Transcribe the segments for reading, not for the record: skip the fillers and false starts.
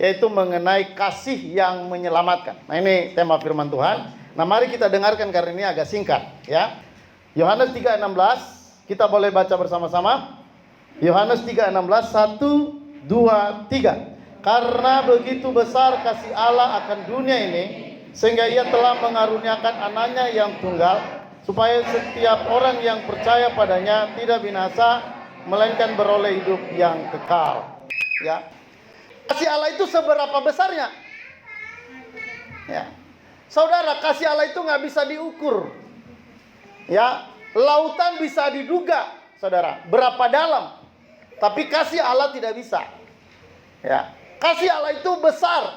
yaitu mengenai kasih yang menyelamatkan. Nah, ini tema firman Tuhan. Nah, mari kita dengarkan karena ini agak singkat, ya. Yohanes 3:16, kita boleh baca bersama-sama. Yohanes 3:16, 1, 2, 3. Karena begitu besar kasih Allah akan dunia ini, sehingga ia telah mengaruniakan anaknya yang tunggal, supaya setiap orang yang percaya padanya tidak binasa, melainkan beroleh hidup yang kekal. Ya, kasih Allah itu seberapa besarnya? Ya, saudara, kasih Allah itu nggak bisa diukur. Ya, lautan bisa diduga, saudara, berapa dalam. Tapi kasih Allah tidak bisa. Ya, kasih Allah itu besar,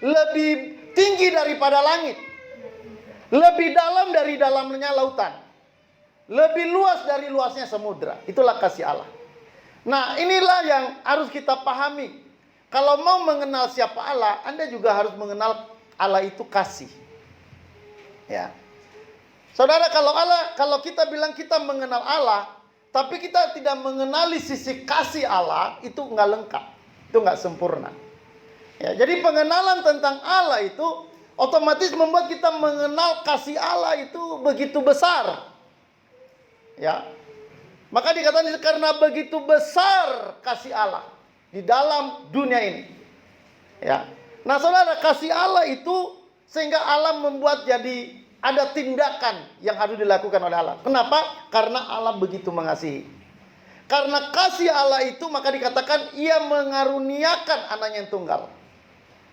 lebih tinggi daripada langit, lebih dalam dari dalamnya lautan, lebih luas dari luasnya samudra. Itulah kasih Allah. Nah, inilah yang harus kita pahami. Kalau mau mengenal siapa Allah, Anda juga harus mengenal Allah itu kasih. Ya, saudara, kalau kita bilang kita mengenal Allah, tapi kita tidak mengenali sisi kasih Allah, itu nggak lengkap, itu nggak sempurna. Ya, jadi pengenalan tentang Allah itu otomatis membuat kita mengenal kasih Allah itu begitu besar. Ya, maka dikatakan karena begitu besar kasih Allah di dalam dunia ini. Ya, nah saudara, kasih Allah itu sehingga Allah membuat jadi ada tindakan yang harus dilakukan oleh Allah. Kenapa? Karena Allah begitu mengasihi. Karena kasih Allah itu maka dikatakan ia mengaruniakan anaknya yang tunggal,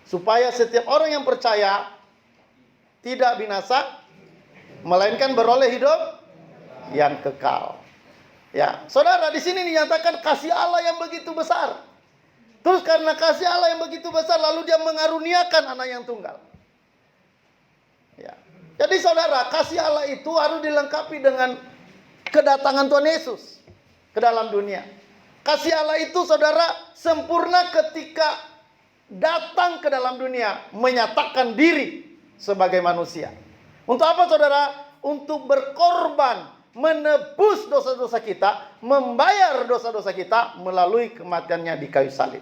supaya setiap orang yang percaya tidak binasa, melainkan beroleh hidup yang kekal. Ya, saudara, di sini dinyatakan kasih Allah yang begitu besar. Terus karena kasih Allah yang begitu besar, lalu dia mengaruniakan anak yang tunggal. Ya. Jadi saudara, kasih Allah itu harus dilengkapi dengan kedatangan Tuhan Yesus ke dalam dunia. Kasih Allah itu saudara sempurna ketika datang ke dalam dunia, menyatakan diri sebagai manusia. Untuk apa saudara? Untuk berkorban, menebus dosa-dosa kita, membayar dosa-dosa kita melalui kematiannya di kayu salib.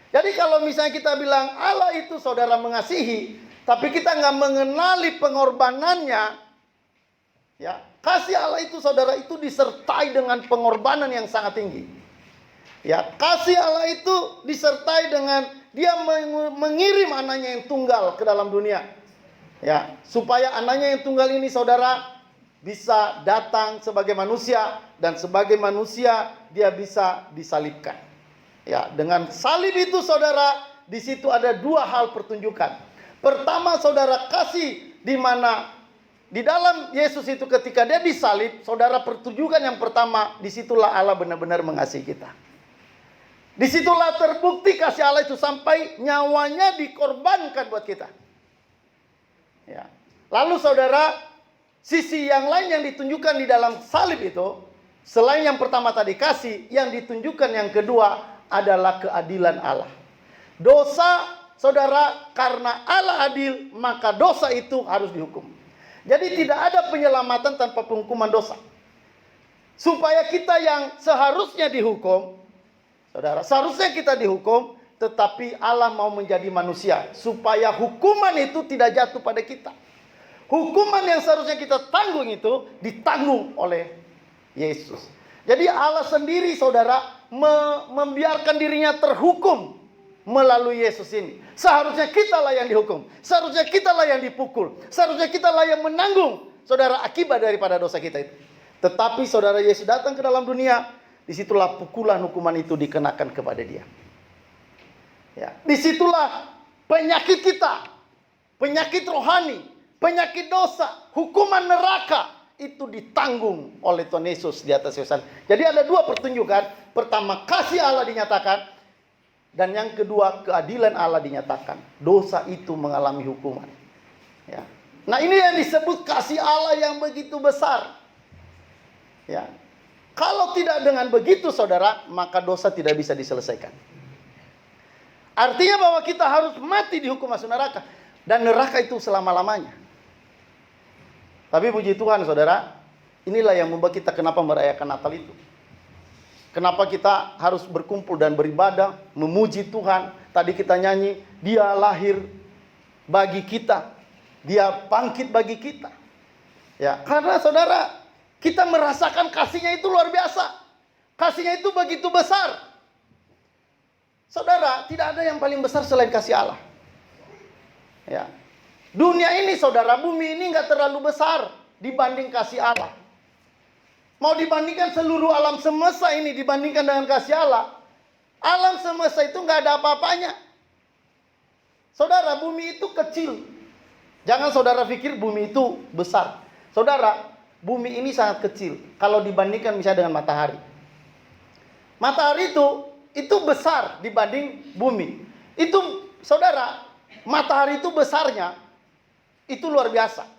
Jadi kalau misalnya kita bilang Allah itu saudara mengasihi, tapi kita nggak mengenali pengorbanannya, ya, kasih Allah itu saudara itu disertai dengan pengorbanan yang sangat tinggi. Ya, kasih Allah itu disertai dengan dia mengirim anaknya yang tunggal ke dalam dunia. Ya, supaya anaknya yang tunggal ini saudara bisa datang sebagai manusia, dan sebagai manusia dia bisa disalibkan. Ya, dengan salib itu saudara, di situ ada dua hal pertunjukan. Pertama saudara, kasih di mana di dalam Yesus itu ketika dia disalib, saudara, pertunjukan yang pertama, disitulah Allah benar-benar mengasihi kita. Disitulah terbukti kasih Allah itu sampai nyawanya dikorbankan buat kita. Ya. Lalu saudara, sisi yang lain yang ditunjukkan di dalam salib itu, selain yang pertama tadi kasih, yang ditunjukkan yang kedua adalah keadilan Allah. Dosa, saudara, karena Allah adil, maka dosa itu harus dihukum. Jadi tidak ada penyelamatan tanpa penghukuman dosa. Supaya kita yang seharusnya dihukum, saudara, seharusnya kita dihukum, tetapi Allah mau menjadi manusia supaya hukuman itu tidak jatuh pada kita. Hukuman yang seharusnya kita tanggung itu ditanggung oleh Yesus. Jadi Allah sendiri saudara membiarkan dirinya terhukum melalui Yesus ini. Seharusnya kitalah yang dihukum, seharusnya kitalah yang dipukul, seharusnya kitalah yang menanggung saudara akibat daripada dosa kita itu. Tetapi saudara, Yesus datang ke dalam dunia, disitulah pukulan hukuman itu dikenakan kepada dia. Ya, disitulah penyakit kita, penyakit rohani, penyakit dosa, hukuman neraka itu ditanggung oleh Tuhan Yesus di atas kayu salib. Jadi ada dua pertunjukan. Pertama, kasih Allah dinyatakan, dan yang kedua, keadilan Allah dinyatakan. Dosa itu mengalami hukuman. Ya. Nah, ini yang disebut kasih Allah yang begitu besar. Ya. Kalau tidak dengan begitu saudara, maka dosa tidak bisa diselesaikan. Artinya bahwa kita harus mati dihukum masuk neraka. Dan neraka itu selama-lamanya. Tapi puji Tuhan saudara, inilah yang membuat kita kenapa merayakan Natal itu. Kenapa kita harus berkumpul dan beribadah, memuji Tuhan, Tadi kita nyanyi, dia lahir bagi kita, dia bangkit bagi kita. Ya, karena saudara, kita merasakan kasihnya itu luar biasa. Kasihnya itu begitu besar. Saudara, tidak ada yang paling besar selain kasih Allah. Ya. Dunia ini saudara, bumi ini nggak terlalu besar dibanding kasih Allah. Mau dibandingkan seluruh alam semesta ini dibandingkan dengan kasih Allah, alam semesta itu nggak ada apa-apanya. Saudara, bumi itu kecil. Jangan saudara pikir bumi itu besar. Saudara, bumi ini sangat kecil kalau dibandingkan misalnya dengan matahari. Matahari itu besar dibanding bumi. Itu saudara, matahari itu besarnya itu luar biasa.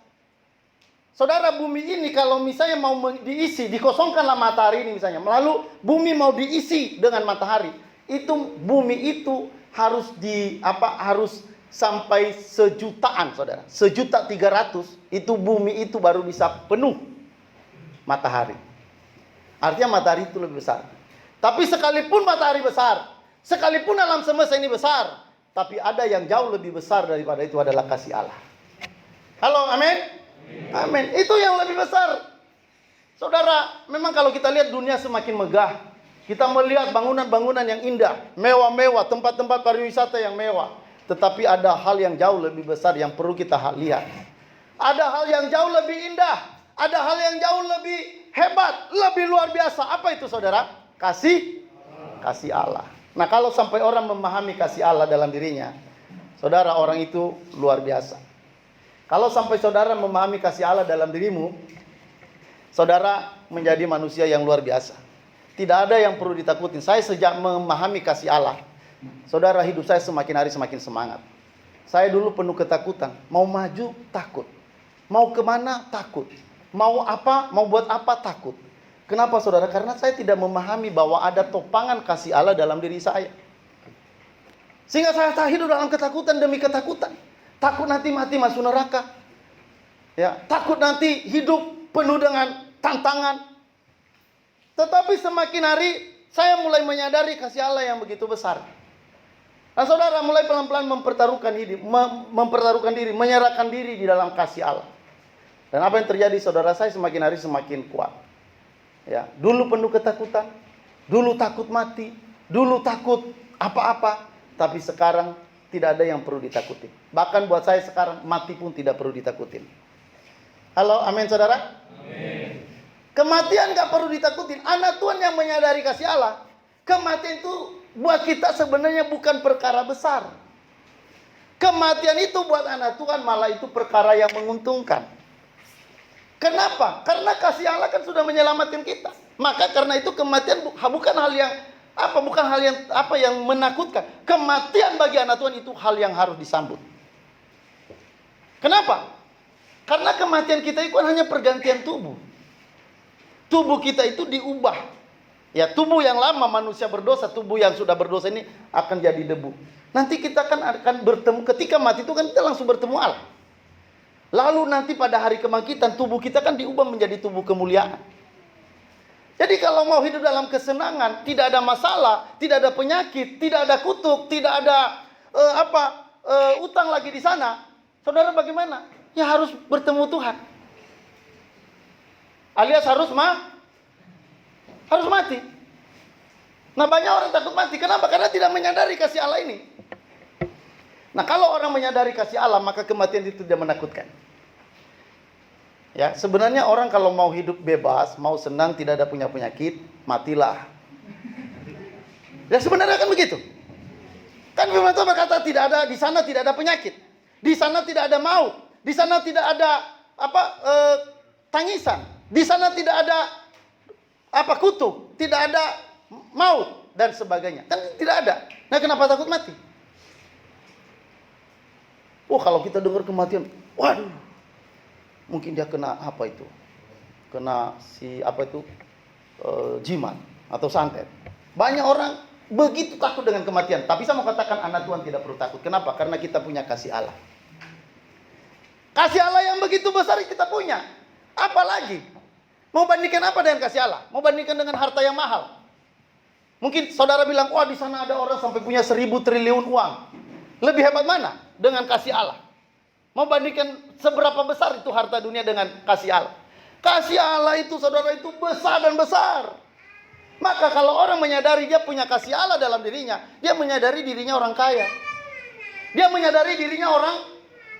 Saudara, bumi ini kalau misalnya mau diisi, dikosongkanlah matahari ini misalnya, lalu bumi mau diisi dengan matahari, itu bumi itu harus harus sampai sejutaan, saudara. 1.300.000 itu bumi itu baru bisa penuh matahari. Artinya matahari itu lebih besar. Tapi sekalipun matahari besar, sekalipun alam semesta ini besar, tapi ada yang jauh lebih besar daripada itu adalah kasih Allah. Halo, amin? Amin. Itu yang lebih besar. Saudara, memang kalau kita lihat dunia semakin megah, kita melihat bangunan-bangunan yang indah, mewah-mewah, tempat-tempat pariwisata yang mewah. Tetapi ada hal yang jauh lebih besar yang perlu kita lihat. Ada hal yang jauh lebih indah, ada hal yang jauh lebih hebat, lebih luar biasa. Apa itu saudara? Kasih Allah. Nah, kalau sampai orang memahami kasih Allah dalam dirinya, saudara, orang itu luar biasa. Kalau sampai saudara memahami kasih Allah dalam dirimu, saudara menjadi manusia yang luar biasa. Tidak ada yang perlu ditakutin. Saya sejak memahami kasih Allah, saudara, hidup saya semakin hari semakin semangat. Saya dulu penuh ketakutan. Mau maju, takut. Mau kemana, takut. Mau apa, mau buat apa, takut. Kenapa saudara? Karena saya tidak memahami bahwa ada topangan kasih Allah dalam diri saya. Sehingga saya hidup dalam ketakutan demi ketakutan. Takut nanti mati masuk neraka. Ya, takut nanti hidup penuh dengan tantangan. Tetapi semakin hari saya mulai menyadari kasih Allah yang begitu besar. Nah, saudara, mulai pelan-pelan mempertaruhkan diri, menyerahkan diri di dalam kasih Allah. Dan apa yang terjadi, saudara, saya semakin hari semakin kuat. Ya, dulu penuh ketakutan, dulu takut mati, dulu takut apa-apa, tapi sekarang tidak ada yang perlu ditakuti. Bahkan buat saya sekarang mati pun tidak perlu ditakutin. Halo, amin saudara? Amin. Kematian gak perlu ditakutin. Anak Tuhan yang menyadari kasih Allah, kematian itu buat kita sebenarnya bukan perkara besar. Kematian itu buat anak Tuhan malah itu perkara yang menguntungkan. Kenapa? Karena kasih Allah kan sudah menyelamatkan kita. Maka karena itu kematian bukan hal yang menakutkan. Kematian bagi anak Tuhan itu hal yang harus disambut. Kenapa? Karena kematian kita itu hanya pergantian tubuh. Tubuh kita itu diubah. Ya, tubuh yang lama manusia berdosa, tubuh yang sudah berdosa ini akan jadi debu. Nanti kita akan bertemu, ketika mati itu kan kita langsung bertemu Allah. Lalu nanti pada hari kebangkitan tubuh kita kan diubah menjadi tubuh kemuliaan. Jadi kalau mau hidup dalam kesenangan, tidak ada masalah, tidak ada penyakit, tidak ada kutuk, tidak ada utang lagi di sana. Saudara bagaimana? Ya harus bertemu Tuhan. Alias harus mati. Nah, banyak orang takut mati. Kenapa? Karena tidak menyadari kasih Allah ini. Nah, kalau orang menyadari kasih Allah, maka kematian itu tidak menakutkan. Ya, sebenarnya orang kalau mau hidup bebas, mau senang, tidak ada punya penyakit, matilah. Ya, sebenarnya kan begitu. Kan firman Tuhan berkata tidak ada di sana, tidak ada penyakit. Di sana tidak ada maut. Di sana tidak ada tangisan. Di sana tidak ada kutuk, tidak ada maut dan sebagainya. Kan tidak ada. Nah, kenapa takut mati? Kalau kita dengar kematian, waduh, mungkin dia kena kena jimat atau santet. Banyak orang begitu takut dengan kematian. Tapi saya mau katakan anak Tuhan tidak perlu takut. Kenapa? Karena kita punya kasih Allah. Kasih Allah yang begitu besar kita punya. Apalagi? Mau bandingkan apa dengan kasih Allah? Mau bandingkan dengan harta yang mahal? Mungkin saudara bilang, wah di sana ada orang sampai punya 1.000 triliun uang. Lebih hebat mana? Dengan kasih Allah. Mau bandingkan seberapa besar itu harta dunia dengan kasih Allah. Kasih Allah itu saudara itu besar dan besar. Maka kalau orang menyadari dia punya kasih Allah dalam dirinya, dia menyadari dirinya orang kaya. Dia menyadari dirinya orang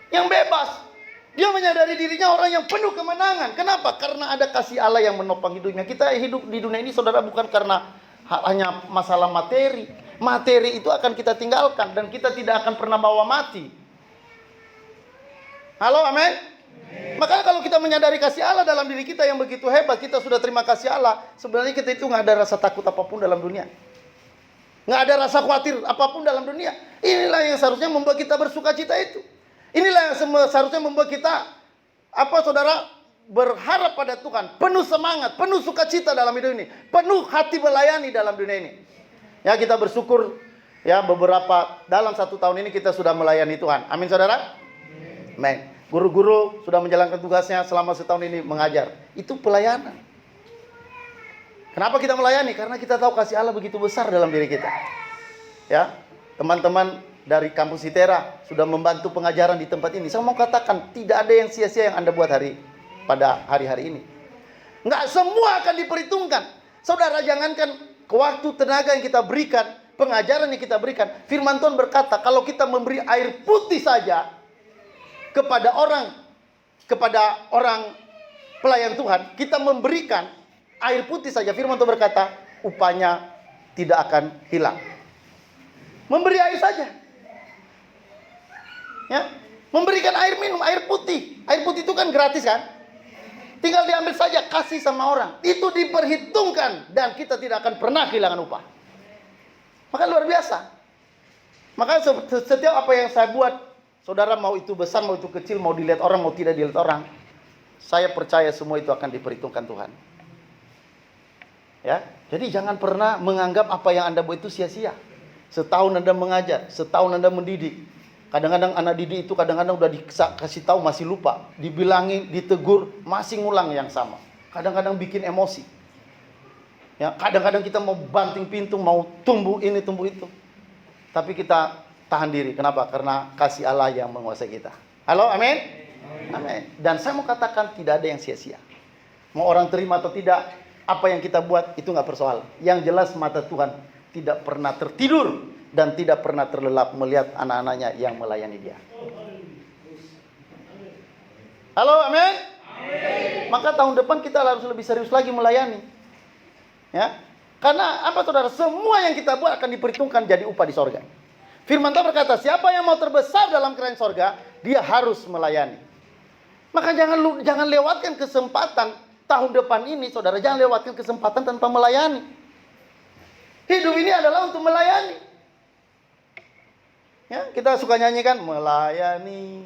yang bebas. Dia menyadari dirinya orang yang penuh kemenangan. Kenapa? Karena ada kasih Allah yang menopang hidupnya. Kita hidup di dunia ini saudara bukan karena hanya masalah materi. Materi itu akan kita tinggalkan dan kita tidak akan pernah bawa mati. Halo, amin? Makanya kalau kita menyadari kasih Allah dalam diri kita yang begitu hebat, kita sudah terima kasih Allah, sebenarnya kita itu nggak ada rasa takut apapun dalam dunia. Nggak ada rasa khawatir apapun dalam dunia. Inilah yang seharusnya membuat kita bersuka cita itu. Inilah yang seharusnya membuat kita, saudara, berharap pada Tuhan, penuh semangat, penuh sukacita dalam hidup ini, penuh hati melayani dalam dunia ini. Ya, kita bersyukur ya dalam 1 tahun ini kita sudah melayani Tuhan. Amin saudara? Amin. Guru-guru sudah menjalankan tugasnya selama 1 tahun ini mengajar. Itu pelayanan. Kenapa kita melayani? Karena kita tahu kasih Allah begitu besar dalam diri kita. Ya, teman-teman dari kampus Itera sudah membantu pengajaran di tempat ini. Saya mau katakan tidak ada yang sia-sia yang Anda buat pada hari-hari ini. Enggak semua akan diperhitungkan. Saudara, jangankan waktu tenaga yang kita berikan, pengajaran yang kita berikan. Firman Tuhan berkata, kalau kita memberi air putih saja kepada orang pelayan Tuhan, kita memberikan air putih saja. Firman Tuhan berkata, upahnya tidak akan hilang. Memberi air saja. Ya, memberikan air minum, air putih. Air putih itu kan gratis kan? Tinggal diambil saja, kasih sama orang. Itu diperhitungkan dan kita tidak akan pernah kehilangan upah. Maka luar biasa. Maka setiap apa yang saya buat, saudara mau itu besar, mau itu kecil, mau dilihat orang, mau tidak dilihat orang, saya percaya semua itu akan diperhitungkan Tuhan. Ya, jadi jangan pernah menganggap apa yang Anda buat itu sia-sia. Setahun Anda mengajar, setahun Anda mendidik. Kadang-kadang anak didik itu kadang-kadang udah dikasih tahu masih lupa, dibilangin, ditegur, masih ngulang yang sama. Kadang-kadang bikin emosi. Ya, kadang-kadang kita mau banting pintu, mau tumbuh ini, tumbuh itu. Tapi kita tahan diri. Kenapa? Karena kasih Allah yang menguasai kita. Halo, amin? Amin. Dan saya mau katakan tidak ada yang sia-sia. Mau orang terima atau tidak, apa yang kita buat itu nggak persoalan. Yang jelas mata Tuhan tidak pernah tertidur dan tidak pernah terlelap melihat anak-anaknya yang melayani dia. Halo, amin? Maka tahun depan kita harus lebih serius lagi melayani. Ya, karena apa saudara? Semua yang kita buat akan diperhitungkan jadi upah di sorga. Firman Tuhan berkata, siapa yang mau terbesar dalam kerajaan sorga, dia harus melayani. Maka jangan lewatkan kesempatan tahun depan ini, saudara. Jangan lewatkan kesempatan tanpa melayani. Hidup ini adalah untuk melayani. Ya, kita suka nyanyikan melayani,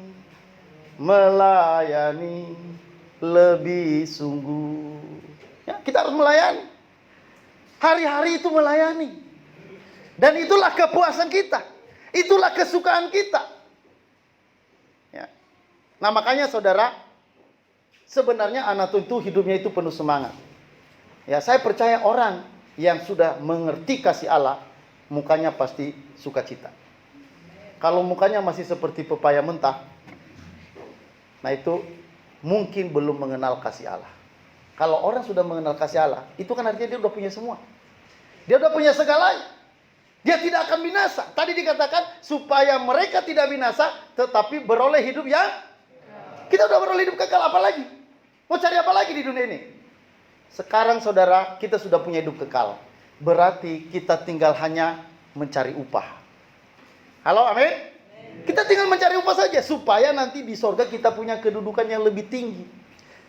melayani lebih sungguh. Ya, kita harus melayani. Hari-hari itu melayani. Dan itulah kepuasan kita. Itulah kesukaan kita. Ya. Nah, makanya saudara, sebenarnya anak itu hidupnya itu penuh semangat. Ya, saya percaya orang yang sudah mengerti kasih Allah, mukanya pasti sukacita. Kalau mukanya masih seperti pepaya mentah, nah itu mungkin belum mengenal kasih Allah. Kalau orang sudah mengenal kasih Allah, itu kan artinya dia udah punya semua. Dia udah punya segalanya. Dia tidak akan binasa. Tadi dikatakan supaya mereka tidak binasa, tetapi beroleh hidup yang kita udah beroleh hidup kekal. Apa lagi? Mau cari apa lagi di dunia ini? Sekarang saudara, kita sudah punya hidup kekal. Berarti kita tinggal hanya mencari upah. Halo, amin? Kita tinggal mencari upah saja supaya nanti di sorga kita punya kedudukan yang lebih tinggi.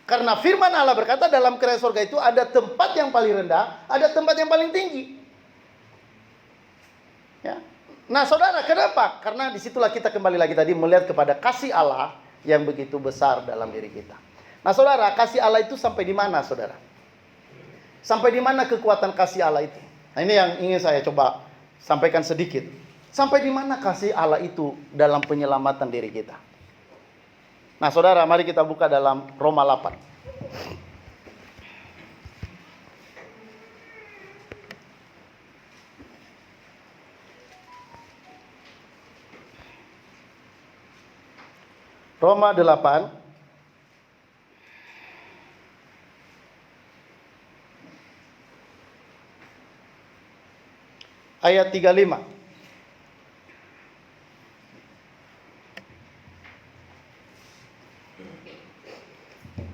Karena firman Allah berkata dalam kerajaan sorga itu ada tempat yang paling rendah, ada tempat yang paling tinggi. Ya. Nah, saudara, kenapa? Karena disitulah kita kembali lagi tadi melihat kepada kasih Allah yang begitu besar dalam diri kita. Nah, saudara, kasih Allah itu sampai di mana, saudara? Sampai di mana kekuatan kasih Allah itu? Nah, ini yang ingin saya coba sampaikan sedikit. Sampai di mana kasih Allah itu dalam penyelamatan diri kita? Nah, saudara, mari kita buka dalam Roma 8. Roma 8 ayat 35.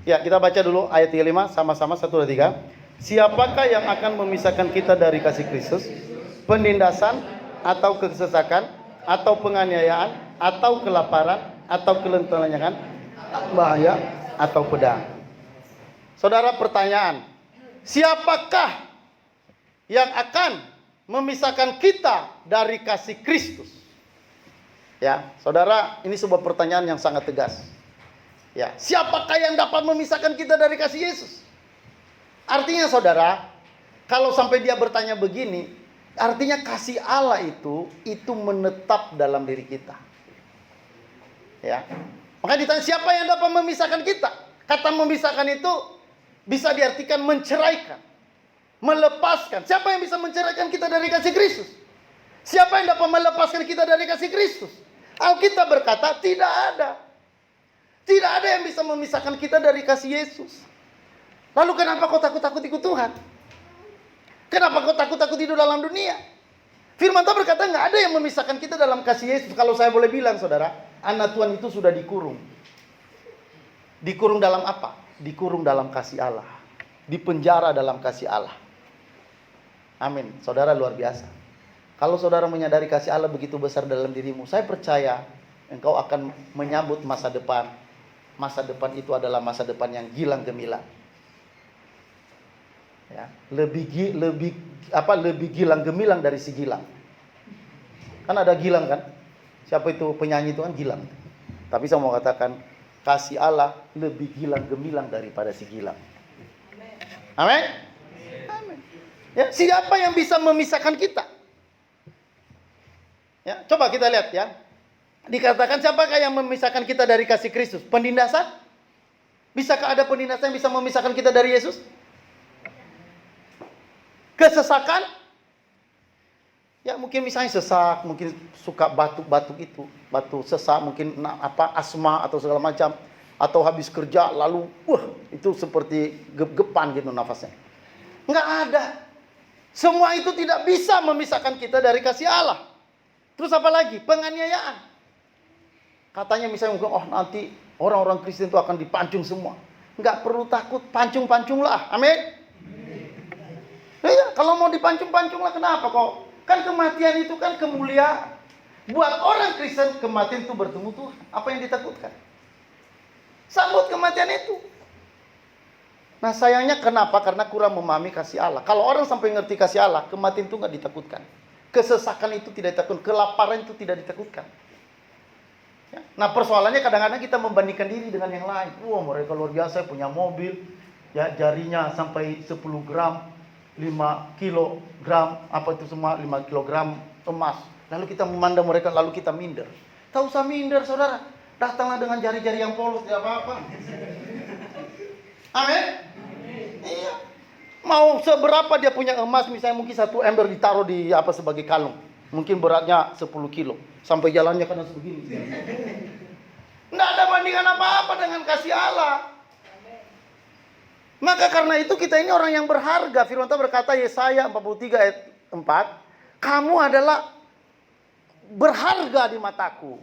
Ya, kita baca dulu ayat 35 sama-sama 1 2 3. Siapakah yang akan memisahkan kita dari kasih Kristus? Penindasan atau kesesakan atau penganiayaan atau kelaparan atau kelentengan, bahaya atau pedang. Saudara, pertanyaan, siapakah yang akan memisahkan kita dari kasih Kristus? Ya, saudara, ini sebuah pertanyaan yang sangat tegas. Ya, siapakah yang dapat memisahkan kita dari kasih Yesus? Artinya saudara, kalau sampai dia bertanya begini, artinya kasih Allah itu menetap dalam diri kita. Ya. Maka ditanya siapa yang dapat memisahkan kita? Kata memisahkan itu bisa diartikan menceraikan, melepaskan. Siapa yang bisa menceraikan kita dari kasih Kristus? Siapa yang dapat melepaskan kita dari kasih Kristus? Alkitab berkata tidak ada. Tidak ada yang bisa memisahkan kita dari kasih Yesus. Lalu kenapa kau takut-takut ikut Tuhan? Kenapa kau takut-takut hidup dalam dunia? Firman Tuhan berkata nggak ada yang memisahkan kita dalam kasih Yesus. Kalau saya boleh bilang saudara, anak Tuhan itu sudah dikurung. Dikurung dalam apa? Dikurung dalam kasih Allah. Dipenjara dalam kasih Allah. Amin. Saudara, luar biasa. Kalau saudara menyadari kasih Allah begitu besar dalam dirimu, saya percaya engkau akan menyambut masa depan. Masa depan itu adalah masa depan yang gilang gemilang. Ya, lebih gilang gemilang dari si Gilang. Kan ada Gilang kan? Siapa itu penyanyi itu kan Gilang. Tapi saya mau katakan kasih Allah lebih gilang gemilang daripada si Gilang. Amin. Amin. Ya, siapa yang bisa memisahkan kita? Ya, coba kita lihat ya. Dikatakan siapakah yang memisahkan kita dari kasih Kristus? Penindasan? Bisakah ada penindasan yang bisa memisahkan kita dari Yesus? Kesesakan? Ya mungkin misalnya sesak, mungkin suka batuk-batuk itu, batuk sesak, mungkin asma atau segala macam, atau habis kerja lalu itu seperti gep-gepan gitu nafasnya. Enggak ada. Semua itu tidak bisa memisahkan kita dari kasih Allah. Terus apa lagi? Penganiayaan. Katanya misalnya mungkin nanti orang-orang Kristen itu akan dipancung semua. Enggak perlu takut, pancung-pancunglah. Amin. Ya, kalau mau dipancung-pancunglah, kenapa kok? Kan kematian itu kan kemuliaan. Buat orang Kristen kematian itu bertemu Tuhan. Apa yang ditakutkan? Sambut kematian itu. Nah sayangnya kenapa? Karena kurang memahami kasih Allah. Kalau orang sampai ngerti kasih Allah, kematian itu nggak ditakutkan. Kesesakan itu tidak ditakutkan. Kelaparan itu tidak ditakutkan. Ya. Nah persoalannya kadang-kadang kita membandingkan diri dengan yang lain. Wah mereka luar biasa punya mobil, ya jarinya sampai 10 gram, 5 kilogram, apa itu semua 5 kilogram emas. Lalu kita memandang mereka, lalu kita minder. Tak usah minder saudara, datanglah dengan jari-jari yang polos, tidak apa-apa. Amin. Iya. Mau seberapa dia punya emas, misalnya mungkin 1 ember ditaruh di sebagai kalung. Mungkin beratnya 10 kilo. Sampai jalannya kadang sebegini. Nggak ada bandingan apa-apa dengan kasih Allah. Maka karena itu kita ini orang yang berharga. Firman Tuhan berkata Yesaya 43 ayat 4. Kamu adalah berharga di mataku.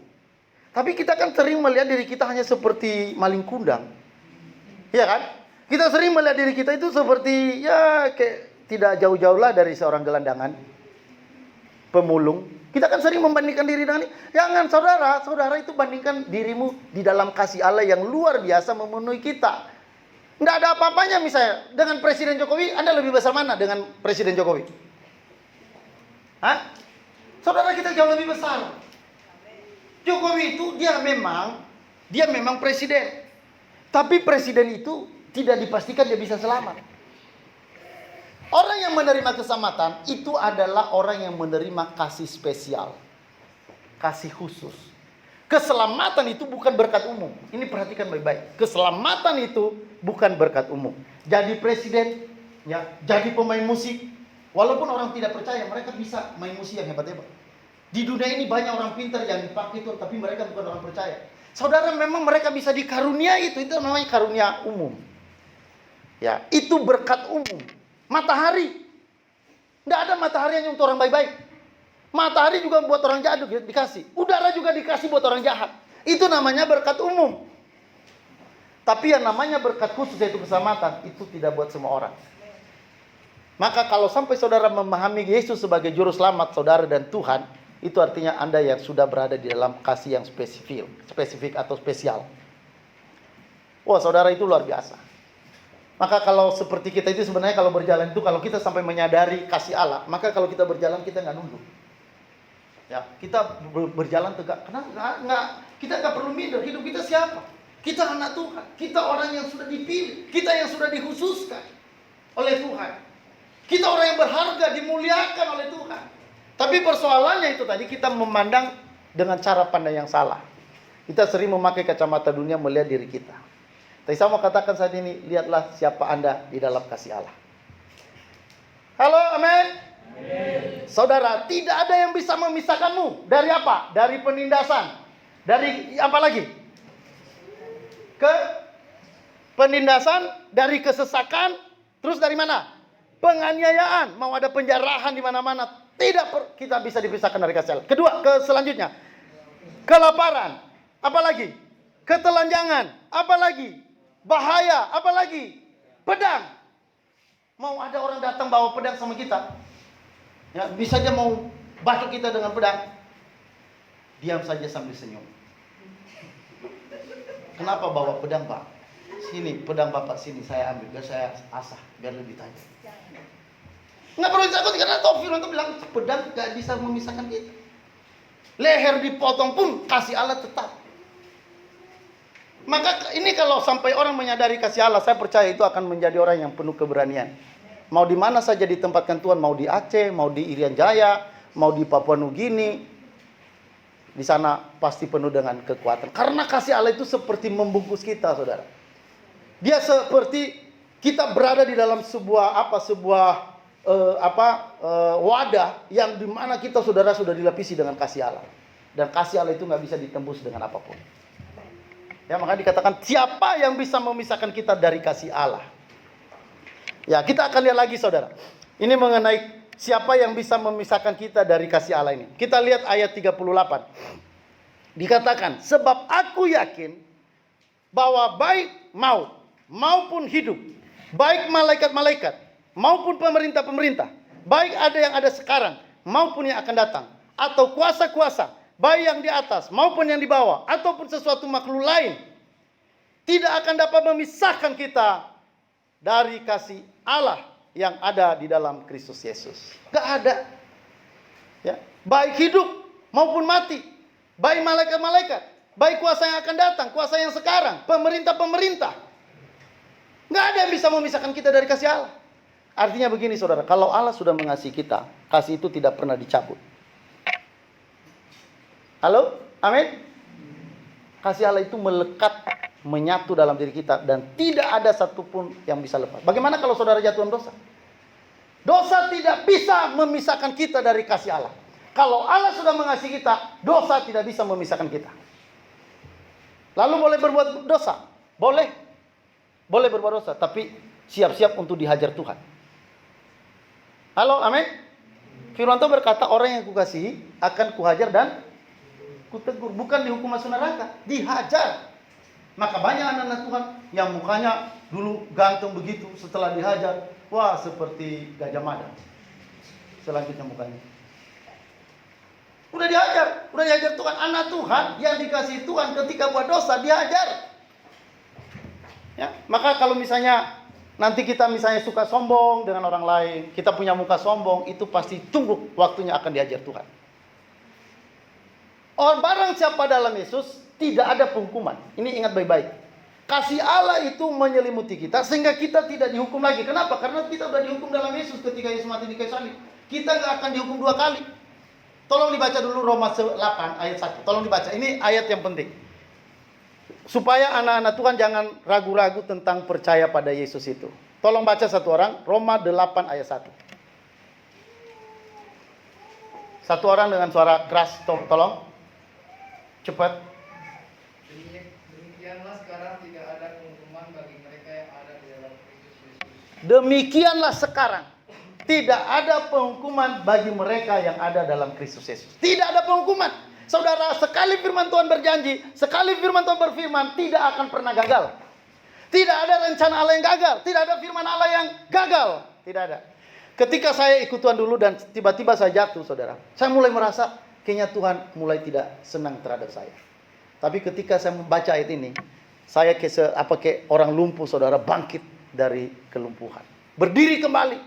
Tapi kita kan sering melihat diri kita hanya seperti maling kundang. Iya kan? Kita sering melihat diri kita itu seperti kayak tidak jauh-jauh lah dari seorang gelandangan, pemulung. Kita kan sering membandingkan diri dengan ini. Jangan saudara itu bandingkan dirimu di dalam kasih Allah yang luar biasa memenuhi kita. Nggak ada apa-apanya misalnya dengan Presiden Jokowi, Anda lebih besar mana dengan Presiden Jokowi? Hah? Saudara kita jauh lebih besar. Jokowi itu dia memang presiden. Tapi presiden itu tidak dipastikan dia bisa selamat. Orang yang menerima keselamatan itu adalah orang yang menerima kasih spesial. Kasih khusus. Keselamatan itu bukan berkat umum. Ini perhatikan baik-baik. Keselamatan itu bukan berkat umum. Jadi presiden, ya, jadi pemain musik. Walaupun orang tidak percaya, mereka bisa main musik yang hebat-hebat. Di dunia ini banyak orang pintar yang dipakai Tuhan, tapi mereka bukan orang percaya. Saudara, memang mereka bisa dikarunia itu namanya karunia umum. Ya, itu berkat umum. Matahari, tidak ada matahari hanya untuk orang baik-baik. Matahari juga buat orang jahat dikasih. Udara juga dikasih buat orang jahat. Itu namanya berkat umum. Tapi yang namanya berkat khusus, yaitu keselamatan, itu tidak buat semua orang. Maka kalau sampai saudara memahami Yesus sebagai juru selamat saudara dan Tuhan, itu artinya Anda yang sudah berada di dalam kasih yang spesifik atau spesial. Wah, saudara, itu luar biasa. Maka kalau seperti kita itu sebenarnya kalau berjalan itu, kalau kita sampai menyadari kasih Allah, maka kalau kita berjalan kita nggak nunduk. Ya, kita berjalan tegak. Karena kita nggak perlu minder. Hidup kita siapa? Kita anak Tuhan. Kita orang yang sudah dipilih. Kita yang sudah dikhususkan oleh Tuhan. Kita orang yang berharga, dimuliakan oleh Tuhan. Tapi persoalannya itu tadi, kita memandang dengan cara pandang yang salah. Kita sering memakai kacamata dunia melihat diri kita. Tapi saya mau katakan saat ini, lihatlah siapa Anda di dalam kasih Allah. Halo, amin. Saudara, tidak ada yang bisa memisahkanmu dari apa? Dari penindasan. Dari apa lagi? Penindasan, dari kesesakan, terus dari mana? Penganiayaan, mau ada penjarahan di mana-mana. Tidak kita bisa dipisahkan dari kasih Allah. Kedua, selanjutnya, kelaparan, apalagi? Ketelanjangan, apalagi? Bahaya, apalagi? Pedang. Mau ada orang datang bawa pedang sama kita, ya, bisa aja mau bacok kita dengan pedang. Diam saja sambil senyum. Kenapa bawa pedang, Pak? Sini, pedang Bapak sini, saya ambil, biar saya asah, biar lebih tajam. Nggak perlu ditakut, karena Firman itu bilang pedang gak bisa memisahkan kita. Leher dipotong pun kasih Allah tetap. Maka ini kalau sampai orang menyadari kasih Allah, saya percaya itu akan menjadi orang yang penuh keberanian. Mau di mana saja ditempatkan Tuhan, mau di Aceh, mau di Irian Jaya, mau di Papua Nugini, di sana pasti penuh dengan kekuatan. Karena kasih Allah itu seperti membungkus kita, saudara. Dia seperti kita berada di dalam sebuah wadah yang dimana kita, saudara, sudah dilapisi dengan kasih Allah. Dan kasih Allah itu nggak bisa ditembus dengan apapun. Ya, maka dikatakan siapa yang bisa memisahkan kita dari kasih Allah. Ya, kita akan lihat lagi, saudara. Ini mengenai siapa yang bisa memisahkan kita dari kasih Allah ini. Kita lihat ayat 38. Dikatakan, sebab aku yakin bahwa baik maut maupun hidup, baik malaikat-malaikat maupun pemerintah-pemerintah, baik ada yang ada sekarang maupun yang akan datang, atau kuasa-kuasa, baik yang di atas maupun yang di bawah, ataupun sesuatu makhluk lain, tidak akan dapat memisahkan kita dari kasih Allah yang ada di dalam Kristus Yesus. Gak ada. Ya, baik hidup maupun mati, baik malaikat-malaikat, baik kuasa yang akan datang, kuasa yang sekarang, pemerintah-pemerintah. Gak ada yang bisa memisahkan kita dari kasih Allah. Artinya begini, saudara, kalau Allah sudah mengasihi kita, kasih itu tidak pernah dicabut. Halo? Amin? Kasih Allah itu melekat, menyatu dalam diri kita, dan tidak ada satupun yang bisa lepas. Bagaimana kalau saudara jatuh dalam dosa? Dosa tidak bisa memisahkan kita dari kasih Allah. Kalau Allah sudah mengasihi kita, dosa tidak bisa memisahkan kita. Lalu boleh berbuat dosa? Boleh. Boleh berbuat dosa, tapi siap-siap untuk dihajar Tuhan. Halo, amin? Firman Tuhan berkata, orang yang kukasihi akan kuhajar dan kutegur. Bukan dihukum masuk neraka, dihajar. Maka banyak anak-anak Tuhan yang mukanya dulu ganteng begitu, setelah dihajar, wah, seperti Gajah Mada. Selanjutnya mukanya udah dihajar Tuhan. Anak Tuhan yang dikasihi Tuhan ketika buat dosa dihajar. Ya, maka kalau misalnya nanti kita misalnya suka sombong dengan orang lain, kita punya muka sombong, itu pasti tunggu waktunya akan dihajar Tuhan. Barang siapa dalam Yesus, tidak ada penghukuman. Ini ingat baik-baik. Kasih Allah itu menyelimuti kita sehingga kita tidak dihukum lagi. Kenapa? Karena kita sudah dihukum dalam Yesus ketika Yesus mati di kayu salib. Kita nggak akan dihukum dua kali. Tolong dibaca dulu Roma 8 ayat 1. Tolong dibaca. Ini ayat yang penting. Supaya anak-anak Tuhan jangan ragu-ragu tentang percaya pada Yesus itu. Tolong baca satu orang, Roma 8 ayat 1. Satu orang dengan suara keras, tolong. Cepat. Demikianlah sekarang tidak ada penghukuman bagi mereka yang ada di dalam Kristus Yesus. Demikianlah sekarang tidak ada penghukuman bagi mereka yang ada dalam Kristus Yesus. Tidak ada penghukuman. Saudara, sekali firman Tuhan berjanji, sekali firman Tuhan berfirman, tidak akan pernah gagal. Tidak ada rencana Allah yang gagal. Tidak ada firman Allah yang gagal. Tidak ada. Ketika saya ikut Tuhan dulu dan tiba-tiba saya jatuh, saudara, saya mulai merasa kayaknya Tuhan mulai tidak senang terhadap saya. Tapi ketika saya membaca ayat ini, saya kayak orang lumpuh, saudara, bangkit dari kelumpuhan, berdiri kembali.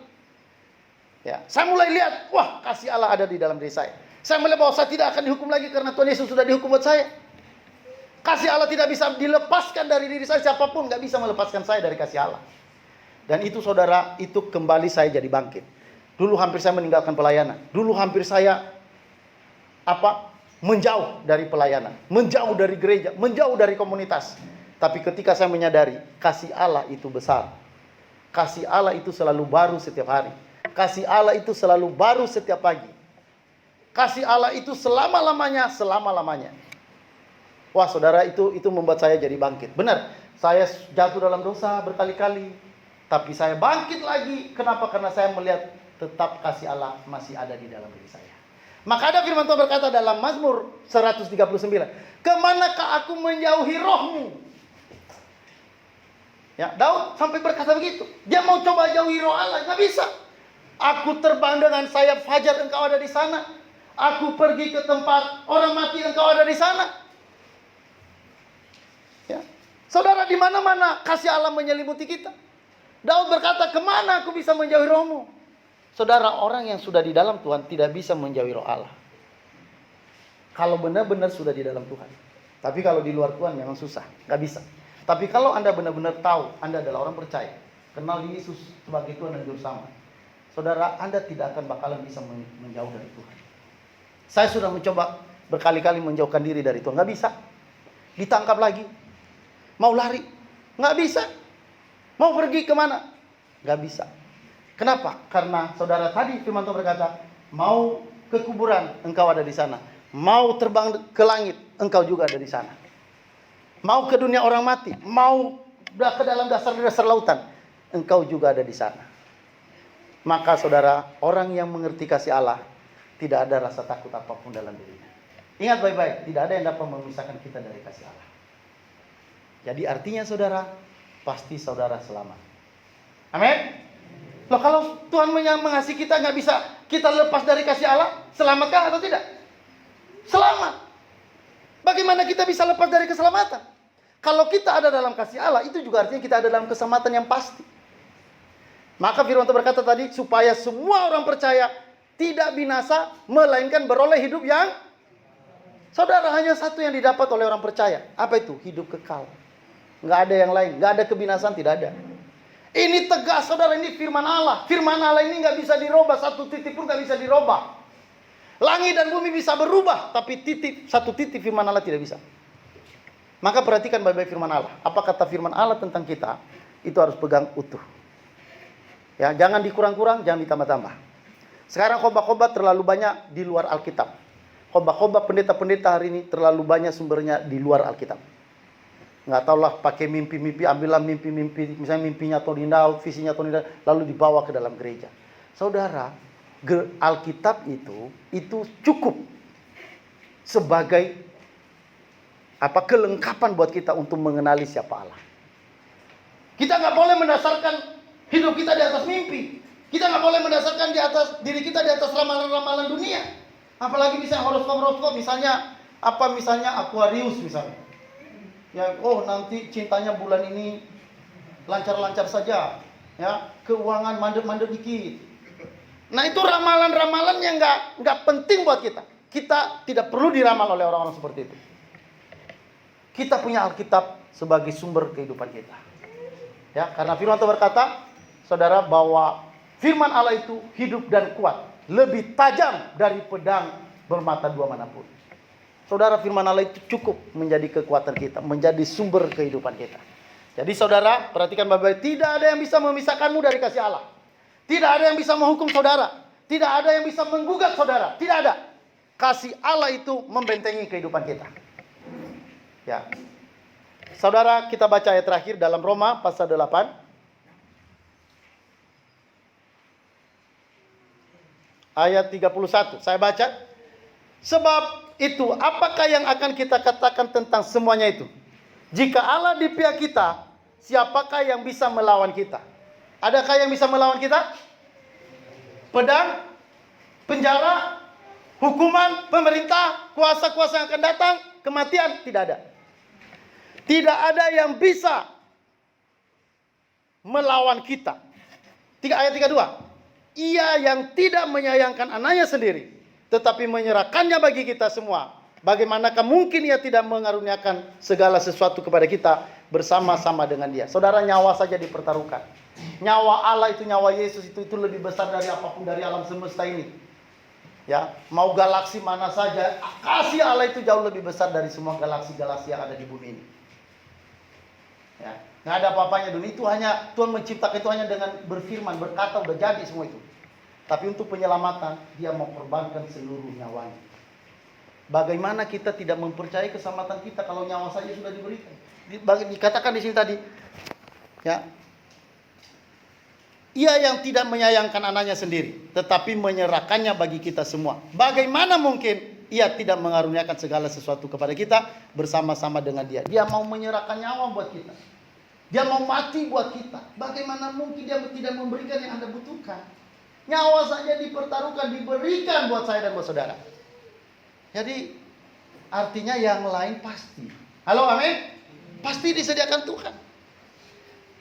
Ya, saya mulai lihat, wah, kasih Allah ada di dalam diri saya. Saya melihat bahwa saya tidak akan dihukum lagi karena Tuhan Yesus sudah dihukum buat saya. Kasih Allah tidak bisa dilepaskan dari diri saya, siapapun nggak bisa melepaskan saya dari kasih Allah. Dan itu, saudara, itu kembali saya jadi bangkit. Dulu hampir saya meninggalkan pelayanan. Dulu hampir saya menjauh dari pelayanan, menjauh dari gereja, menjauh dari komunitas. Tapi ketika saya menyadari kasih Allah itu besar, kasih Allah itu selalu baru setiap hari, kasih Allah itu selalu baru setiap pagi, kasih Allah itu selama-lamanya. Wah, saudara, itu membuat saya jadi bangkit. Benar, saya jatuh dalam dosa berkali-kali, tapi saya bangkit lagi. Kenapa? Karena saya melihat tetap kasih Allah masih ada di dalam diri saya. Maka ada firman Tuhan berkata dalam Mazmur 139, kemanakah aku menjauhi rohmu? Ya, Daud sampai berkata begitu. Dia mau coba jauhi roh Allah, nggak bisa. Aku terbang dengan sayap fajar, engkau ada di sana. Aku pergi ke tempat orang mati, engkau ada di sana. Ya. Saudara, di mana-mana kasih Allah menyelimuti kita. Daud berkata, kemana aku bisa menjauhi rohmu? Saudara, orang yang sudah di dalam Tuhan tidak bisa menjauhi roh Allah. Kalau benar-benar sudah di dalam Tuhan. Tapi kalau di luar Tuhan memang susah, nggak bisa. Tapi kalau Anda benar-benar tahu Anda adalah orang percaya, kenal Yesus sebagai Tuhan dan Juru Selamat, saudara, Anda tidak akan bakalan bisa menjauh dari Tuhan. Saya sudah mencoba berkali-kali menjauhkan diri dari Tuhan, nggak bisa. Ditangkap lagi, mau lari, nggak bisa. Mau pergi kemana, nggak bisa. Kenapa? Karena saudara, tadi firman Tuhan berkata, mau ke kuburan, engkau ada di sana. Mau terbang ke langit, engkau juga ada di sana. Mau ke dunia orang mati, mau ke dalam dasar-dasar lautan, engkau juga ada di sana. Maka saudara, orang yang mengerti kasih Allah, tidak ada rasa takut apapun dalam dirinya. Ingat baik-baik, tidak ada yang dapat memisahkan kita dari kasih Allah. Jadi artinya saudara, pasti saudara selamat. Amin. Loh, kalau Tuhan mengasihi kita, nggak bisa kita lepas dari kasih Allah, selamatkah atau tidak? Selamat. Bagaimana kita bisa lepas dari keselamatan? Kalau kita ada dalam kasih Allah, itu juga artinya kita ada dalam keselamatan yang pasti. Maka firman Tuhan berkata tadi, supaya semua orang percaya tidak binasa, melainkan beroleh hidup yang, saudara, hanya satu yang didapat oleh orang percaya. Apa itu? Hidup kekal. Nggak ada yang lain, nggak ada kebinasaan, tidak ada. Ini tegas, saudara, ini firman Allah. Firman Allah ini nggak bisa dirubah, satu titik pun nggak bisa dirubah. Langit dan bumi bisa berubah, tapi satu titik firman Allah tidak bisa. Maka perhatikan baik-baik firman Allah. Apa kata firman Allah tentang kita? Itu harus pegang utuh. Ya, jangan dikurang-kurang, jangan ditambah-tambah. Sekarang khotbah-khotbah terlalu banyak di luar Alkitab. Khotbah-khotbah pendeta-pendeta hari ini terlalu banyak sumbernya di luar Alkitab. Nggak tahulah, pakai mimpi-mimpi, ambillah mimpi-mimpi, misalnya mimpinya Tony Daud, visinya Tony Daud, lalu dibawa ke dalam gereja. Saudara, Alkitab itu cukup sebagai kelengkapan buat kita untuk mengenali siapa Allah. Kita nggak boleh mendasarkan hidup kita di atas mimpi. Kita nggak boleh mendasarkan diri kita di atas ramalan-ramalan dunia. Apalagi misalnya horoskop, misalnya Aquarius misalnya. Ya, nanti cintanya bulan ini lancar-lancar saja, ya, keuangan mandek-mandek dikit. Nah, itu ramalan-ramalan yang nggak penting buat kita. Kita tidak perlu diramal oleh orang-orang seperti itu. Kita punya Alkitab sebagai sumber kehidupan kita. Ya, karena firman Tuhan berkata, saudara, bahwa firman Allah itu hidup dan kuat, lebih tajam dari pedang bermata dua manapun. Saudara, firman Allah itu cukup menjadi kekuatan kita, menjadi sumber kehidupan kita. Jadi saudara, perhatikan baik-baik, tidak ada yang bisa memisahkanmu dari kasih Allah. Tidak ada yang bisa menghukum saudara. Tidak ada yang bisa menggugat saudara. Tidak ada. Kasih Allah itu membentengi kehidupan kita. Ya. Saudara, kita baca ayat terakhir dalam Roma pasal 8. Ayat 31. Saya baca. Sebab itu, apakah yang akan kita katakan tentang semuanya itu? Jika Allah di pihak kita, siapakah yang bisa melawan kita? Adakah yang bisa melawan kita? Pedang, penjara, hukuman, pemerintah, kuasa-kuasa yang akan datang, kematian, tidak ada. Tidak ada yang bisa melawan kita. Ayat 32. Ia yang tidak menyayangkan anaknya sendiri, tetapi menyerahkannya bagi kita semua. Bagaimanakah mungkin ia tidak mengaruniakan segala sesuatu kepada kita bersama-sama dengan dia? Saudara, nyawa saja dipertaruhkan. Nyawa Allah itu, nyawa Yesus itu lebih besar dari apapun dari alam semesta ini. Ya, mau galaksi mana saja, kasih Allah itu jauh lebih besar dari semua galaksi-galaksi yang ada di bumi ini. Ya, nggak ada apa-apanya dunia itu, hanya Tuhan menciptakan itu hanya dengan berfirman, berkata udah jadi semua itu. Tapi untuk penyelamatan dia mau korbankan seluruh nyawanya. Bagaimana kita tidak mempercayai keselamatan kita kalau nyawa saja sudah diberikan? Dikatakan di sini tadi, ya, ia yang tidak menyayangkan anaknya sendiri, tetapi menyerahkannya bagi kita semua. Bagaimana mungkin ia tidak mengaruniakan segala sesuatu kepada kita bersama-sama dengan dia? Dia mau menyerahkan nyawa buat kita. Dia mau mati buat kita. Bagaimana mungkin dia tidak memberikan yang Anda butuhkan? Nyawa saja dipertaruhkan, diberikan buat saya dan buat saudara. Jadi artinya yang lain pasti. Halo, amin? Pasti disediakan Tuhan.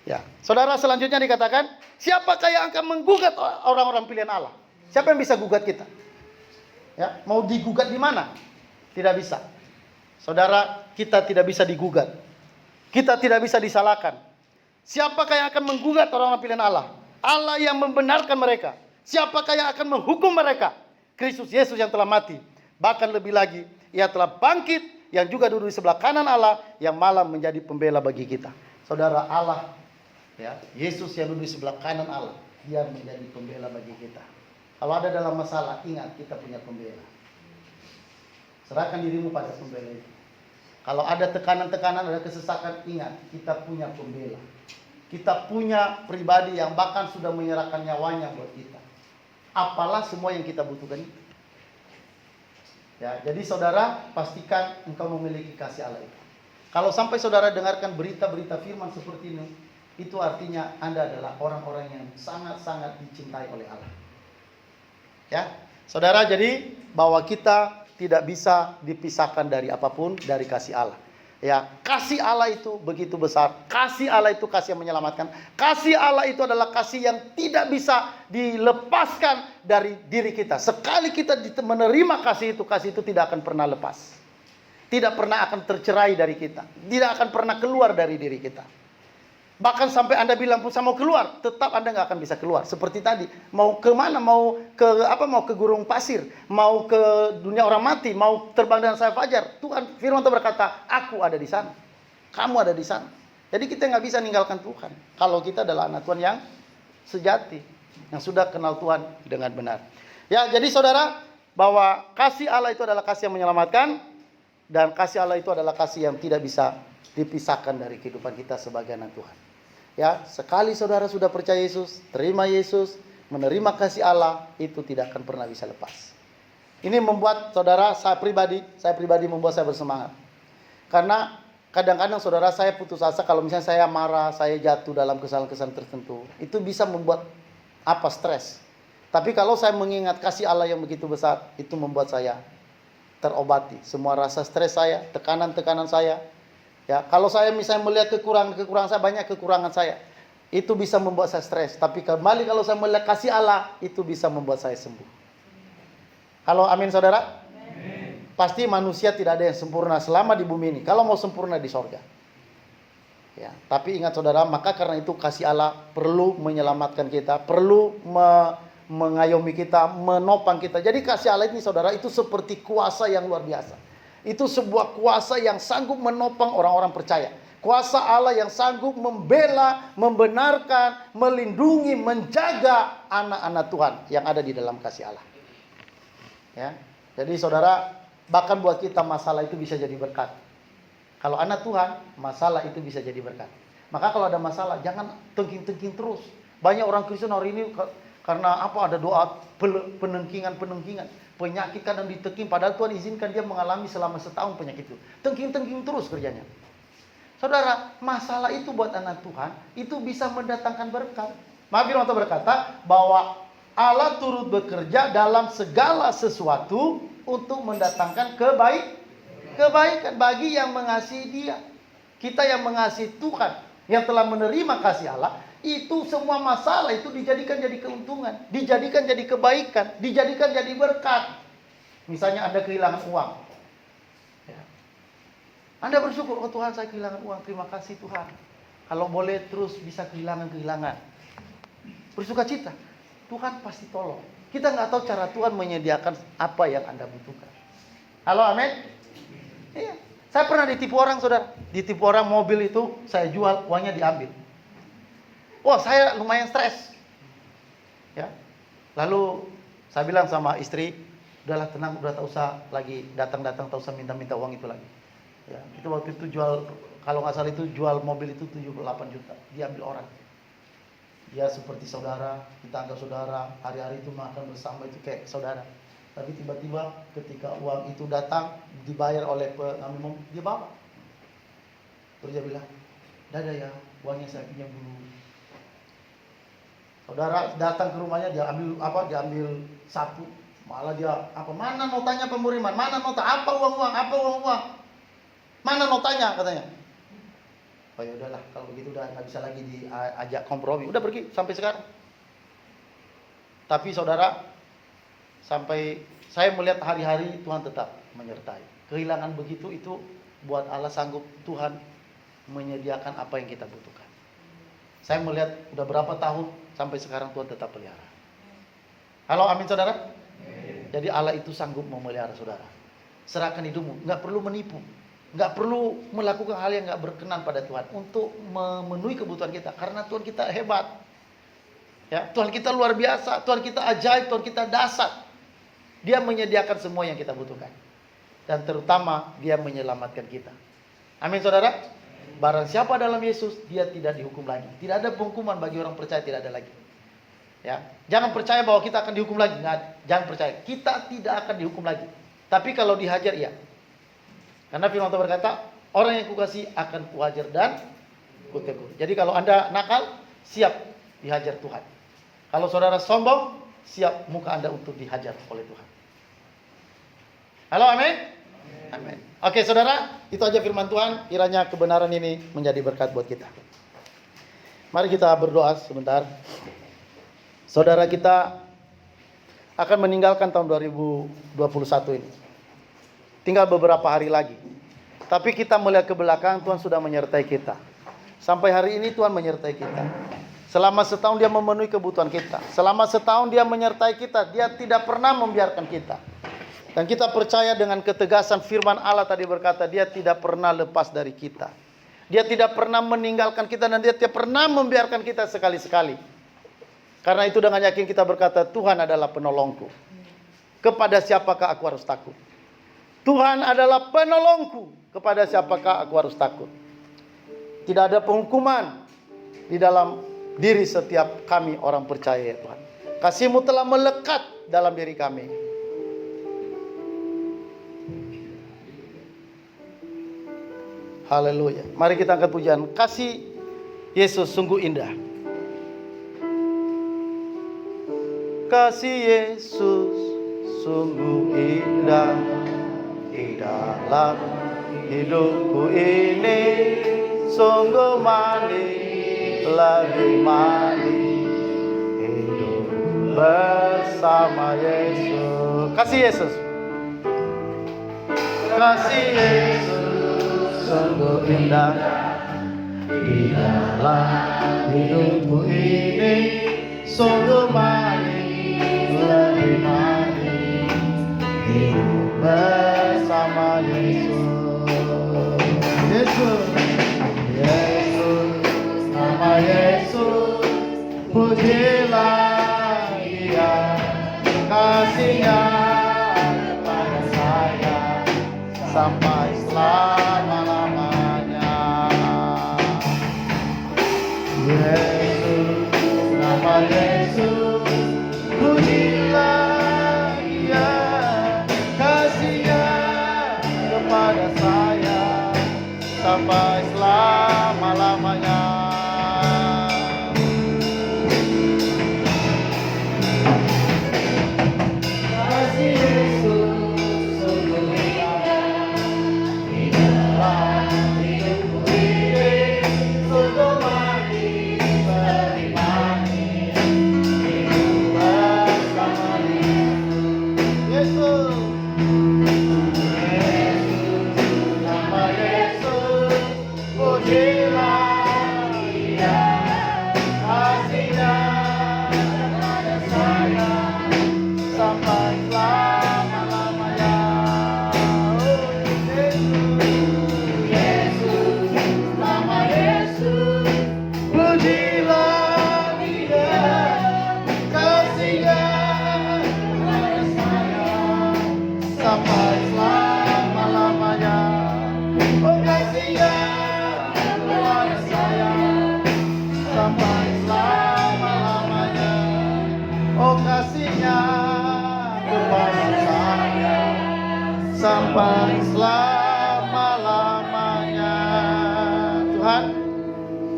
Ya, saudara, selanjutnya dikatakan, siapakah yang akan menggugat orang-orang pilihan Allah? Siapa yang bisa gugat kita? Ya, mau digugat di mana? Tidak bisa. Saudara, kita tidak bisa digugat. Kita tidak bisa disalahkan. Siapakah yang akan menggugat orang-orang pilihan Allah? Allah yang membenarkan mereka. Siapakah yang akan menghukum mereka? Kristus Yesus yang telah mati. Bahkan lebih lagi, ia telah bangkit, yang juga duduk di sebelah kanan Allah, yang malah menjadi pembela bagi kita. Saudara, Allah, ya, Yesus yang duduk di sebelah kanan Allah, dia menjadi pembela bagi kita. Kalau ada dalam masalah, ingat kita punya pembela. Serahkan dirimu pada pembela itu. Kalau ada tekanan-tekanan, ada kesesakan, ingat kita punya pembela. Kita punya pribadi yang bahkan sudah menyerahkan nyawanya buat kita. Apalah semua yang kita butuhkan itu. Ya, jadi saudara, pastikan engkau memiliki kasih Allah itu. Kalau sampai saudara dengarkan berita-berita firman seperti ini, itu artinya Anda adalah orang-orang yang sangat-sangat dicintai oleh Allah. Ya, saudara, jadi bahwa kita tidak bisa dipisahkan dari apapun dari kasih Allah. Ya, kasih Allah itu begitu besar. Kasih Allah itu kasih yang menyelamatkan. Kasih Allah itu adalah kasih yang tidak bisa dilepaskan dari diri kita. Sekali kita menerima kasih itu tidak akan pernah lepas. Tidak pernah akan tercerai dari kita. Tidak akan pernah keluar dari diri kita. Bahkan sampai Anda bilang pun saya mau keluar, tetap Anda nggak akan bisa keluar. Seperti tadi, mau ke mana? Mau ke gurun pasir, mau ke dunia orang mati, mau terbang dengan sayap fajar. Tuhan firman Tuhan berkata, aku ada di sana, kamu ada di sana. Jadi kita nggak bisa meninggalkan Tuhan kalau kita adalah anak Tuhan yang sejati, yang sudah kenal Tuhan dengan benar. Ya, jadi saudara, bahwa kasih Allah itu adalah kasih yang menyelamatkan, dan kasih Allah itu adalah kasih yang tidak bisa dipisahkan dari kehidupan kita sebagai anak Tuhan. Ya, sekali saudara sudah percaya Yesus, terima Yesus, menerima kasih Allah, itu tidak akan pernah bisa lepas. Ini membuat saudara, saya pribadi membuat saya bersemangat. Karena kadang-kadang saudara, saya putus asa kalau misalnya saya marah, saya jatuh dalam kesalahan-kesalahan tertentu. Itu bisa membuat stres. Tapi kalau saya mengingat kasih Allah yang begitu besar, itu membuat saya terobati. Semua rasa stres saya, tekanan-tekanan saya. Ya, kalau saya misalnya melihat kekurangan saya, banyak kekurangan saya, itu bisa membuat saya stres. Tapi kembali kalau saya melihat kasih Allah, itu bisa membuat saya sembuh. Halo, amin saudara? Amin. Pasti manusia tidak ada yang sempurna selama di bumi ini. Kalau mau sempurna di sorga. Ya, tapi ingat saudara, maka karena itu kasih Allah perlu menyelamatkan kita, perlu mengayomi kita, menopang kita. Jadi kasih Allah ini saudara, itu seperti kuasa yang luar biasa. Itu sebuah kuasa yang sanggup menopang orang-orang percaya. Kuasa Allah yang sanggup membela, membenarkan, melindungi, menjaga anak-anak Tuhan yang ada di dalam kasih Allah. Ya. Jadi saudara, bahkan buat kita masalah itu bisa jadi berkat. Kalau anak Tuhan, masalah itu bisa jadi berkat. Maka kalau ada masalah, jangan tengking-tengking terus. Banyak orang Kristen hari ini karena apa, ada doa penengkingan, penyakit kadang diteking, padahal Tuhan izinkan dia mengalami selama setahun penyakit itu. Tengking-tengking terus kerjanya. Saudara, masalah itu buat anak Tuhan, itu bisa mendatangkan berkat. Maka firman Tuhan berkata bahwa Allah turut bekerja dalam segala sesuatu untuk mendatangkan kebaikan bagi yang mengasihi Dia. Kita yang mengasihi Tuhan, yang telah menerima kasih Allah, itu semua masalah itu dijadikan jadi keuntungan, dijadikan jadi kebaikan, dijadikan jadi berkat. Misalnya Anda kehilangan uang, Anda bersyukur, oh Tuhan saya kehilangan uang, terima kasih Tuhan. Kalau boleh terus bisa kehilangan. Bersuka cita, Tuhan pasti tolong. Kita nggak tahu cara Tuhan menyediakan apa yang Anda butuhkan. Halo, amin? Iya. Saya pernah ditipu orang, saudara. Ditipu orang, mobil itu saya jual, uangnya diambil. Wah, saya lumayan stres. Ya. Lalu saya bilang sama istri, udahlah tenang, udah tak usah lagi datang-datang, tak usah minta-minta uang itu lagi. Ya, itu waktu itu jual, kalau nggak salah itu jual mobil itu 78 juta, diambil orang. Dia seperti saudara, kita anggap saudara, hari-hari itu makan bersama itu kayak saudara. Tapi tiba-tiba ketika uang itu datang, dibayar oleh pengambil mobil, dia bawa. Terus dia bilang, "Dadah ya, uangnya saya pinjam dulu." Saudara datang ke rumahnya, dia ambil apa? Dia ambil sapu. Malah dia apa? Mana notanya pemberian? Mana nota? Apa uang-uang? Apa uang-uang? Mana notanya katanya? Oh ya udahlah, kalau begitu udah nggak bisa lagi diajak kompromi. Udah pergi sampai sekarang. Tapi saudara, sampai saya melihat hari-hari Tuhan tetap menyertai. Kehilangan begitu itu buat Allah sanggup Tuhan menyediakan apa yang kita butuhkan. Saya melihat udah berapa tahun sampai sekarang Tuhan tetap pelihara. Halo, amin saudara. Jadi Allah itu sanggup memelihara saudara. Serahkan hidupmu, nggak perlu menipu. Nggak perlu melakukan hal yang nggak berkenan pada Tuhan untuk memenuhi kebutuhan kita, karena Tuhan kita hebat, ya Tuhan kita luar biasa, Tuhan kita ajaib, Tuhan kita dahsyat. Dia menyediakan semua yang kita butuhkan, dan terutama Dia menyelamatkan kita. Amin saudara. Barang siapa dalam Yesus, dia tidak dihukum lagi. Tidak ada penghukuman bagi orang percaya, tidak ada lagi. Ya, jangan percaya bahwa kita akan dihukum lagi. Nggak, jangan percaya, kita tidak akan dihukum lagi. Tapi kalau dihajar, iya. Karena firman Tuhan berkata, orang yang kukasihi akan kuhajar dan kutegur. Jadi kalau Anda nakal, siap dihajar Tuhan. Kalau saudara sombong, siap muka Anda untuk dihajar oleh Tuhan. Halo, amin? Amin. Oke saudara, itu aja firman Tuhan. Kiranya kebenaran ini menjadi berkat buat kita. Mari kita berdoa sebentar. Saudara kita akan meninggalkan tahun 2021 ini. Tinggal beberapa hari lagi. Tapi kita melihat ke belakang, Tuhan sudah menyertai kita. Sampai hari ini Tuhan menyertai kita. Selama setahun Dia memenuhi kebutuhan kita. Selama setahun Dia menyertai kita. Dia tidak pernah membiarkan kita. Dan kita percaya dengan ketegasan firman Allah tadi berkata, Dia tidak pernah lepas dari kita. Dia tidak pernah meninggalkan kita, dan Dia tidak pernah membiarkan kita sekali-sekali. Karena itu dengan yakin kita berkata, Tuhan adalah penolongku. Kepada siapakah aku harus takut? Tuhan adalah penolongku. Kepada siapakah aku harus takut? Tidak ada penghukuman di dalam diri setiap kami orang percaya, ya Tuhan. Kasih-Mu telah melekat dalam diri kami. Haleluya. Mari kita angkat pujian. Kasih Yesus sungguh indah. Kasih Yesus sungguh indah di dalam hidupku ini, sungguh manis, lebih manis hidup bersama Yesus. Kasih Yesus. Kasih Yesus sungguh indah di dalam hidupku ini, sungguh manis, lebih manis hidup bersama Yesus. Yesus, kepada saya sampai selama-lamanya. Kasih Yesus sungguh indah di dalam hidupku ini, sungguh manis menikmati hidup bersama Yesus. Nama Yesus, pujilah Dia, kasih-Nya kepada saya sampai selama-lamanya. Oh Yesus, nama Yesus, pujilah Dia, kasih-Nya kepada saya sampai selama-lamanya. Oh kasih-Nya kepada saya sampai selama-lamanya. Oh kasih-Nya kepada saya sampai selama-lamanya. Tuhan,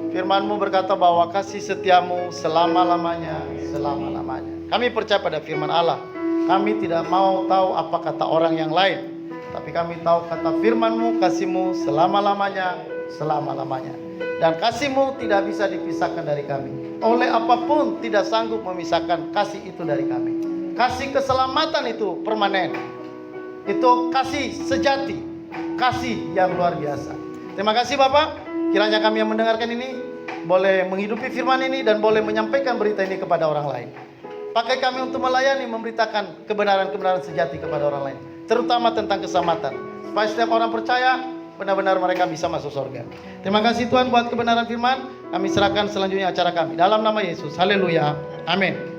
firman-Mu berkata bahwa kasih setiamu selama-lamanya, selama-lamanya. Kami percaya pada firman Allah. Kami tidak mau tahu apa kata orang yang lain, tapi kami tahu kata firman-Mu, kasih-Mu selama-lamanya, selama-lamanya. Dan kasih-Mu tidak bisa dipisahkan dari kami. Oleh apapun tidak sanggup memisahkan kasih itu dari kami. Kasih keselamatan itu permanen. Itu kasih sejati, kasih yang luar biasa. Terima kasih Bapak. Kiranya kami yang mendengarkan ini boleh menghidupi firman ini dan boleh menyampaikan berita ini kepada orang lain. Pakai kami untuk melayani, memberitakan kebenaran-kebenaran sejati kepada orang lain, terutama tentang keselamatan, supaya setiap orang percaya benar-benar mereka bisa masuk surga. Terima kasih Tuhan buat kebenaran firman. Kami serahkan selanjutnya acara kami dalam nama Yesus. Haleluya. Amin.